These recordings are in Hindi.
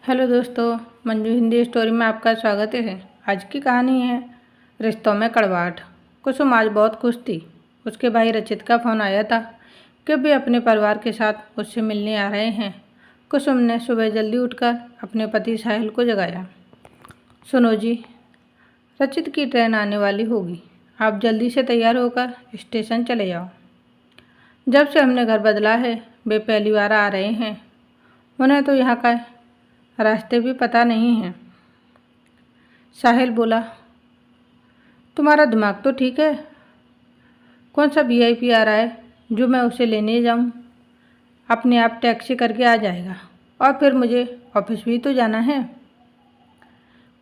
हेलो दोस्तों, मंजू हिंदी स्टोरी में आपका स्वागत है। आज की कहानी है रिश्तों में कड़वाहट। कुसुम आज बहुत खुश थी। उसके भाई रचित का फ़ोन आया था कि वे अपने परिवार के साथ उससे मिलने आ रहे हैं। कुसुम ने सुबह जल्दी उठकर अपने पति साहिल को जगाया। सुनो जी, रचित की ट्रेन आने वाली होगी, आप जल्दी से तैयार होकर स्टेशन चले जाओ। जब से हमने घर बदला है वे पहली बार आ रहे हैं, उन्हें तो यहाँ का रास्ते भी पता नहीं हैं। साहिल बोला, तुम्हारा दिमाग तो ठीक है। कौन सा वीआईपी आ रहा है जो मैं उसे लेने जाऊं? अपने आप टैक्सी करके आ जाएगा और फिर मुझे ऑफिस भी तो जाना है।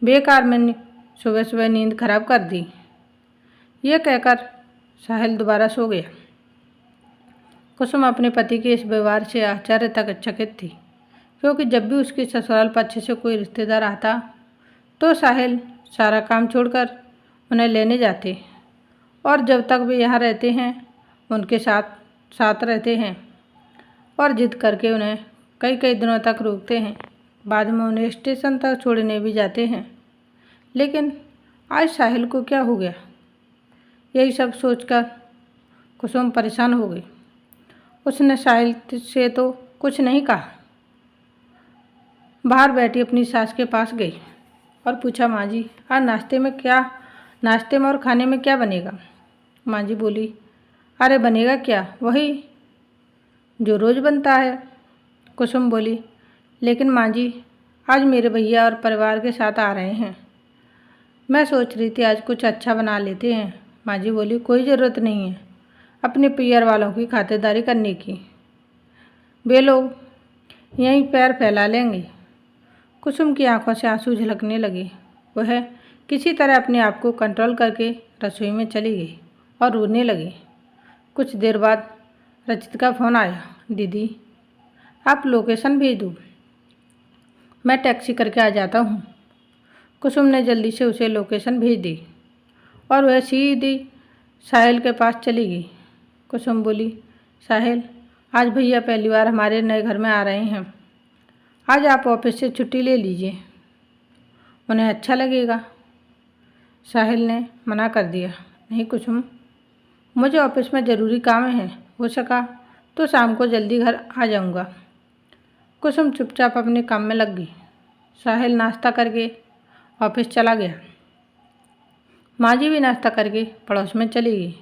बेकार में सुबह सुबह नींद खराब कर दी। यह कहकर साहिल दोबारा सो गया। कुसुम अपने पति के इस व्यवहार से आश्चर्य तक चकित थी, क्योंकि जब भी उसके ससुराल पक्ष से कोई रिश्तेदार आता तो साहिल सारा काम छोड़कर उन्हें लेने जाते, और जब तक वे यहाँ रहते हैं उनके साथ रहते हैं और जिद करके उन्हें कई कई दिनों तक रोकते हैं। बाद में उन्हें स्टेशन तक छोड़ने भी जाते हैं। लेकिन आज साहिल को क्या हो गया? यही सब सोचकर कुसुम परेशान हो गई। उसने साहिल से तो कुछ नहीं कहा। बाहर बैठी अपनी सास के पास गई और पूछा, माँ जी, आज नाश्ते में और खाने में क्या बनेगा? माँ जी बोली, अरे बनेगा क्या, वही जो रोज़ बनता है। कुसुम बोली, लेकिन माँ जी, आज मेरे भैया और परिवार के साथ आ रहे हैं। मैं सोच रही थी आज कुछ अच्छा बना लेते हैं। माँ जी बोली, कोई ज़रूरत नहीं है अपने पियर वालों की खातिरदारी करने की। वे लोग यहीं पैर फैला लेंगे। कुसुम की आंखों से आंसू झलकने लगे। वह किसी तरह अपने आप को कंट्रोल करके रसोई में चली गई और रोने लगी। कुछ देर बाद रचित का फ़ोन आया। दीदी, आप लोकेशन भेज दो, मैं टैक्सी करके आ जाता हूँ। कुसुम ने जल्दी से उसे लोकेशन भेज दी और वह सीधी साहिल के पास चली गई। कुसुम बोली, साहिल, आज भैया पहली बार हमारे नए घर में आ रहे हैं। आज आप ऑफिस से छुट्टी ले लीजिए, उन्हें अच्छा लगेगा। साहिल ने मना कर दिया, नहीं कुसुम, मुझे ऑफिस में ज़रूरी काम है, हो सका तो शाम को जल्दी घर आ जाऊंगा। कुसुम चुपचाप अपने काम में लग गई। साहिल नाश्ता करके ऑफिस चला गया। माँ जी भी नाश्ता करके पड़ोस में चली गई।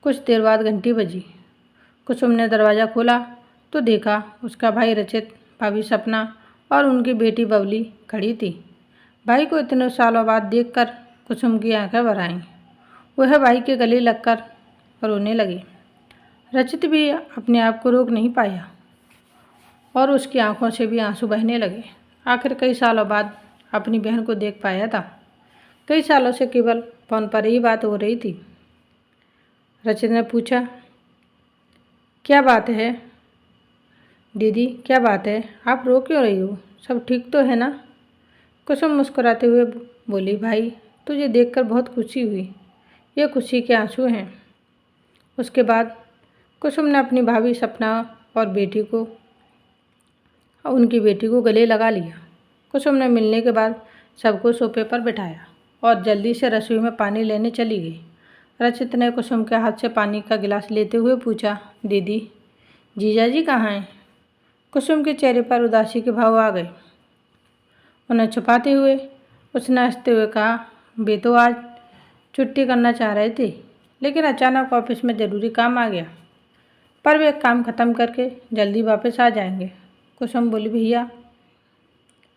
कुछ देर बाद घंटी बजी। कुसुम ने दरवाज़ा खोला तो देखा उसका भाई रचित, भाभी सपना और उनकी बेटी बबली खड़ी थी। भाई को इतने सालों बाद देखकर कुसुम की आंखें भर आईं। वह भाई के गले लगकर रोने लगी। रचित भी अपने आप को रोक नहीं पाया और उसकी आंखों से भी आंसू बहने लगे। आखिर कई सालों बाद अपनी बहन को देख पाया था। कई सालों से केवल फ़ोन पर ही बात हो रही थी। रचित ने पूछा, क्या बात है दीदी, क्या बात है, आप रो क्यों रही हो? सब ठीक तो है ना? कुसुम मुस्कुराते हुए बोली, भाई तुझे देखकर बहुत खुशी हुई। ये खुशी के आंसू हैं। उसके बाद कुसुम ने अपनी भाभी सपना और उनकी बेटी को गले लगा लिया। कुसुम ने मिलने के बाद सबको सोफे पर बिठाया और जल्दी से रसोई में पानी लेने चली गई। रचित ने कुसुम के हाथ से पानी का गिलास लेते हुए पूछा, दीदी, जीजा जी कहाँ हैं? कुसुम के चेहरे पर उदासी के भाव आ गए। उन्हें छुपाते हुए उसने हंसते हुए कहा, वे तो आज छुट्टी करना चाह रहे थे, लेकिन अचानक ऑफिस में ज़रूरी काम आ गया, पर वे काम ख़त्म करके जल्दी वापस आ जाएंगे। कुसुम बोली, भैया,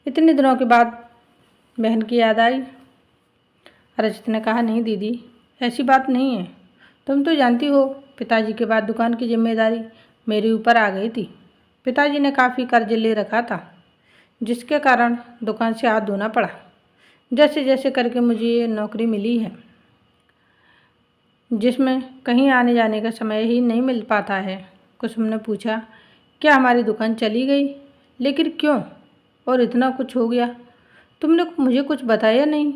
इतने दिनों के बाद बहन की याद आई? रचित ने कहा, नहीं दीदी, ऐसी बात नहीं है। तुम तो जानती हो पिताजी के बाद दुकान की जिम्मेदारी मेरे ऊपर आ गई थी। पिताजी ने काफ़ी कर्ज ले रखा था, जिसके कारण दुकान से हाथ धोना पड़ा। जैसे जैसे करके मुझे ये नौकरी मिली है, जिसमें कहीं आने जाने का समय ही नहीं मिल पाता है। कुसुम ने पूछा, क्या हमारी दुकान चली गई? लेकिन क्यों? और इतना कुछ हो गया, तुमने मुझे कुछ बताया नहीं।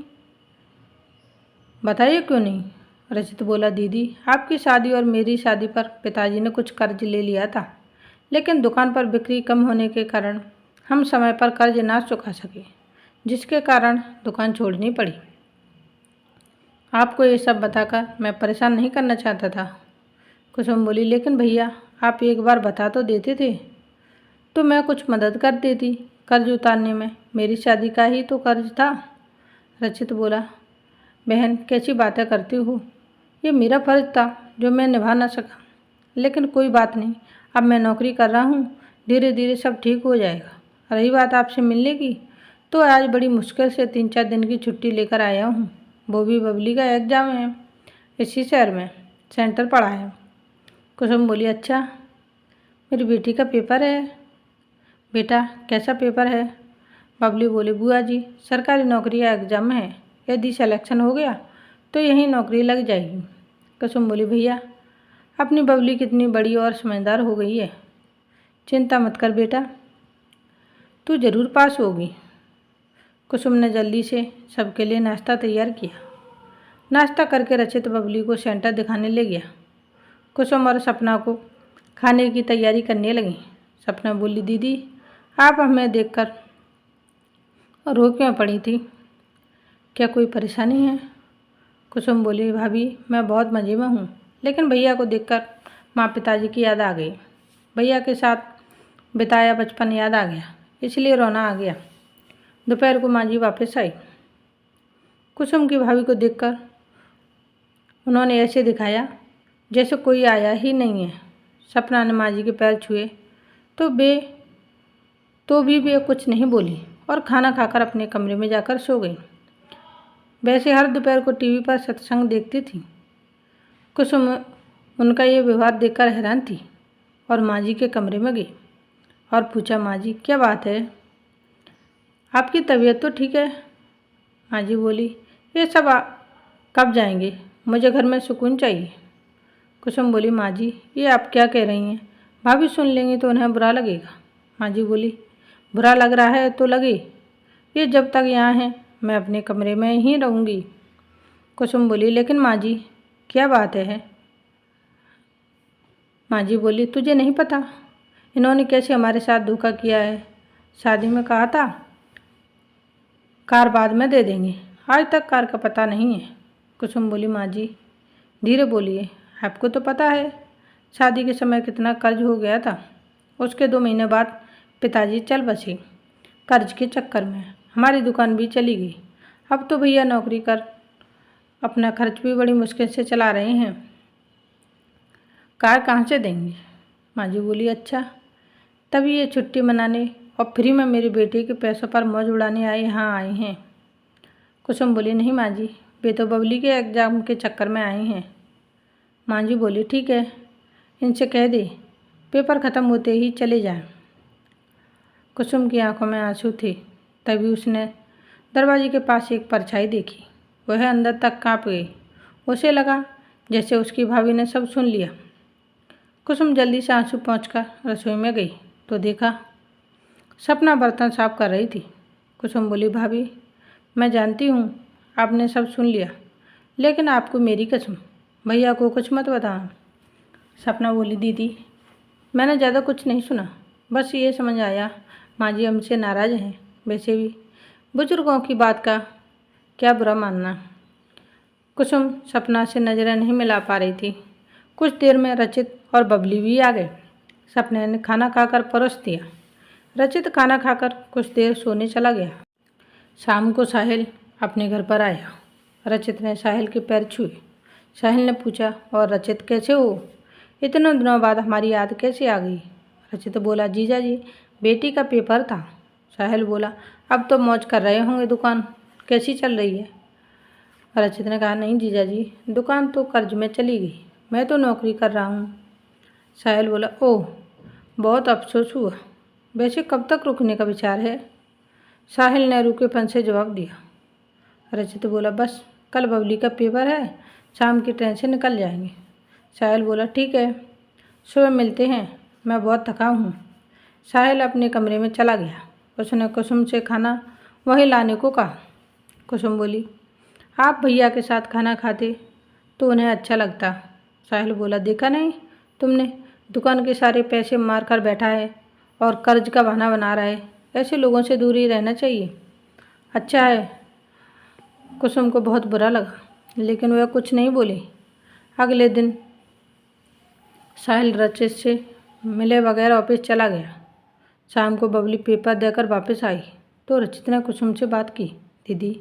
बताइए क्यों नहीं? रचित बोला, दीदी, आपकी शादी और मेरी शादी पर पिताजी ने कुछ कर्ज ले लिया था, लेकिन दुकान पर बिक्री कम होने के कारण हम समय पर कर्ज ना चुका सके, जिसके कारण दुकान छोड़नी पड़ी। आपको ये सब बताकर मैं परेशान नहीं करना चाहता था। कुसुम बोली, लेकिन भैया आप एक बार बता तो देते थे तो मैं कुछ मदद कर देती कर्ज उतारने में। मेरी शादी का ही तो कर्ज था। रचित बोला, बहन कैसी बातें करती हो, ये मेरा फर्ज था जो मैं निभा ना सका। लेकिन कोई बात नहीं, अब मैं नौकरी कर रहा हूँ, धीरे धीरे सब ठीक हो जाएगा। रही बात आपसे मिलने की, तो आज बड़ी मुश्किल से 3-4 दिन की छुट्टी लेकर आया हूँ। वो भी बबली का एग्ज़ाम है, इसी शहर में सेंटर पड़ा है। कुसुम बोली, अच्छा मेरी बेटी का पेपर है। बेटा कैसा पेपर है? बबली बोली, बुआ जी सरकारी नौकरी का एग्ज़ाम है, यदि सिलेक्शन हो गया तो यहीं नौकरी लग जाएगी। कुसुम बोली, भैया अपनी बबली कितनी बड़ी और समझदार हो गई है, चिंता मत कर बेटा, तू ज़रूर पास होगी। कुसुम ने जल्दी से सबके लिए नाश्ता तैयार किया। नाश्ता करके रचित बबली को सेंटर दिखाने ले गया। कुसुम और सपना को खाने की तैयारी करने लगी। सपना बोली, दीदी आप हमें देखकर रो क्यों पड़ी थी, क्या कोई परेशानी है? कुसुम बोली, भाभी मैं बहुत मज़े में हूँ, लेकिन भैया को देखकर माँ पिताजी की याद आ गई। भैया के साथ बिताया बचपन याद आ गया, इसलिए रोना आ गया। दोपहर को माँ जी वापस आई। कुसुम की भाभी को देखकर उन्होंने ऐसे दिखाया जैसे कोई आया ही नहीं है। सपना ने माँ जी के पैर छुए तो भी वे कुछ नहीं बोली और खाना खाकर अपने कमरे में जाकर सो गई। वैसे हर दोपहर को टीवी पर सत्संग देखती थी। कुसुम उनका ये व्यवहार देखकर हैरान थी और माँ जी के कमरे में गई और पूछा, माँ जी क्या बात है, आपकी तबीयत तो ठीक है? माँ जी बोली, ये सब कब जाएंगे, मुझे घर में सुकून चाहिए। कुसुम बोली, माँ जी ये आप क्या कह रही हैं, भाभी सुन लेंगी तो उन्हें बुरा लगेगा। माँ जी बोली, बुरा लग रहा है तो लगे, ये जब तक यहाँ हैं मैं अपने कमरे में ही रहूँगी। कुसुम बोली, लेकिन माँ जी क्या बात है? माँ जी बोली, तुझे नहीं पता इन्होंने कैसे हमारे साथ धोखा किया है? शादी में कहा था कार बाद में दे देंगे, आज तक कार का पता नहीं है। कुसुम बोली, माँ जी धीरे बोलिए, आपको तो पता है शादी के समय कितना कर्ज हो गया था। उसके 2 महीने बाद पिताजी चल बसे, कर्ज के चक्कर में हमारी दुकान भी चली गई। अब तो भैया नौकरी कर अपना खर्च भी बड़ी मुश्किल से चला रहे हैं, कार कहाँ से देंगे? माँ जी बोली, अच्छा तभी ये छुट्टी मनाने और फ्री में मेरे बेटे के पैसों पर मौज उड़ाने यहाँ आए हैं। कुसुम बोली, नहीं माँ जी, वे तो बबली के एग्ज़ाम के चक्कर में आए हैं। माँ जी बोली, ठीक है इनसे कह दे पेपर ख़त्म होते ही चले जाएं। कुसुम की आंखों में आंसू थे। तभी उसने दरवाजे के पास एक परछाई देखी। वह अंदर तक काँप गई। उसे लगा जैसे उसकी भाभी ने सब सुन लिया। कुसुम जल्दी से आंसू पोंछकर रसोई में गई तो देखा सपना बर्तन साफ कर रही थी। कुसुम बोली, भाभी मैं जानती हूँ आपने सब सुन लिया, लेकिन आपको मेरी कसम भैया को कुछ मत बताना। सपना बोली, दीदी मैंने ज़्यादा कुछ नहीं सुना, बस ये समझ आया माँ जी हमसे नाराज़ हैं। वैसे भी बुजुर्गों की बात का क्या बुरा मानना। कुसुम सपना से नज़रें नहीं मिला पा रही थी। कुछ देर में रचित और बबली भी आ गए। सपने ने खाना खाकर परोस दिया। रचित खाना खाकर कुछ देर सोने चला गया। शाम को साहिल अपने घर पर आया। रचित ने साहिल के पैर छुए। साहिल ने पूछा, और रचित कैसे हो, इतने दिनों बाद हमारी याद कैसे आ गई? रचित बोला, जीजा जी बेटी का पेपर था। साहिल बोला, अब तो मौज कर रहे होंगे, दुकान कैसी चल रही है? रचित ने कहा, नहीं जीजा जी दुकान तो कर्ज में चली गई, मैं तो नौकरी कर रहा हूँ। साहिल बोला, ओह बहुत अफसोस हुआ, वैसे कब तक रुकने का विचार है? साहिल ने रूखेपन से जवाब दिया। रचित बोला, बस कल बबली का पेपर है, शाम की ट्रेन से निकल जाएंगे। साहिल बोला, ठीक है सुबह मिलते हैं, मैं बहुत थका हूँ। साहिल अपने कमरे में चला गया। उसने कुसुम से खाना वहीं लाने को कहा। कुसुम बोली, आप भैया के साथ खाना खाते तो उन्हें अच्छा लगता। साहिल बोला, देखा नहीं तुमने, दुकान के सारे पैसे मार कर बैठा है और कर्ज का बहाना बना रहा है। ऐसे लोगों से दूर ही रहना चाहिए। अच्छा है। कुसुम को बहुत बुरा लगा, लेकिन वह कुछ नहीं बोली। अगले दिन साहिल रचित से मिले बगैर ऑफिस चला गया। शाम को बबली पेपर देकर वापस आई तो रचित ने कुसुम से बात की। दीदी,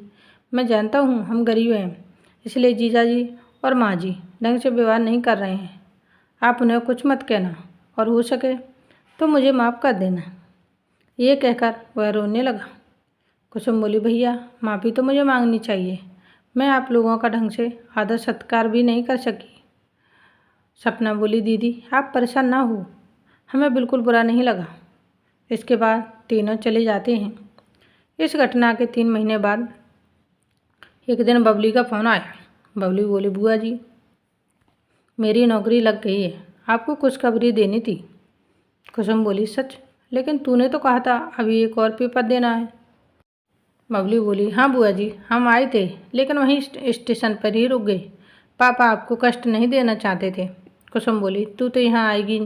मैं जानता हूँ हम गरीब हैं, इसलिए जीजा जी और माँ जी ढंग से व्यवहार नहीं कर रहे हैं। आप उन्हें कुछ मत कहना और हो सके तो मुझे माफ़ कर देना। ये कहकर वह रोने लगा। कुसुम बोली, भैया माफ़ी तो मुझे मांगनी चाहिए। मैं आप लोगों का ढंग से आदर सत्कार भी नहीं कर सकी। सपना बोली, दीदी आप परेशान ना हो, हमें बिल्कुल बुरा नहीं लगा। इसके बाद तीनों चले जाते हैं। इस घटना के 3 महीने बाद एक दिन बबली का फ़ोन आया। बबली बोली, बुआ जी मेरी नौकरी लग गई है, आपको खुशखबरी देनी थी। कुसुम बोली, सच? लेकिन तूने तो कहा था अभी एक और पेपर देना है। बबली बोली, हाँ बुआ जी हम आए थे, लेकिन वहीं स्टेशन पर ही रुक गए। पापा आपको कष्ट नहीं देना चाहते थे। कुसुम बोली, तू तो यहाँ आएगी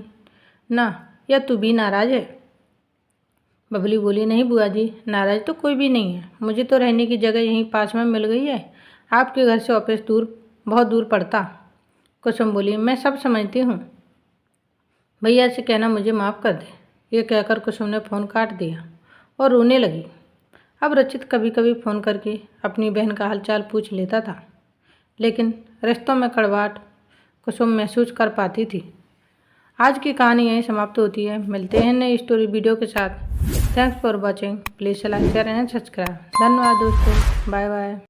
ना, या तू भी नाराज़ है? बबली बोली, नहीं बुआ जी नाराज़ तो कोई भी नहीं है, मुझे तो रहने की जगह यहीं पास में मिल गई है। आपके घर से ऑफिस बहुत दूर पड़ता। कुसुम बोली, मैं सब समझती हूँ, भैया से कहना मुझे माफ़ कर दे। ये कहकर कुसुम ने फ़ोन काट दिया और रोने लगी। अब रचित कभी कभी फ़ोन करके अपनी बहन का हालचाल पूछ लेता था, लेकिन रिश्तों में कड़वाहट कुसुम महसूस कर पाती थी। आज की कहानी यहीं समाप्त होती है। मिलते हैं नई स्टोरी वीडियो के साथ। Thanks for watching. Please like share and subscribe. धन्यवाद दोस्तों। Bye bye.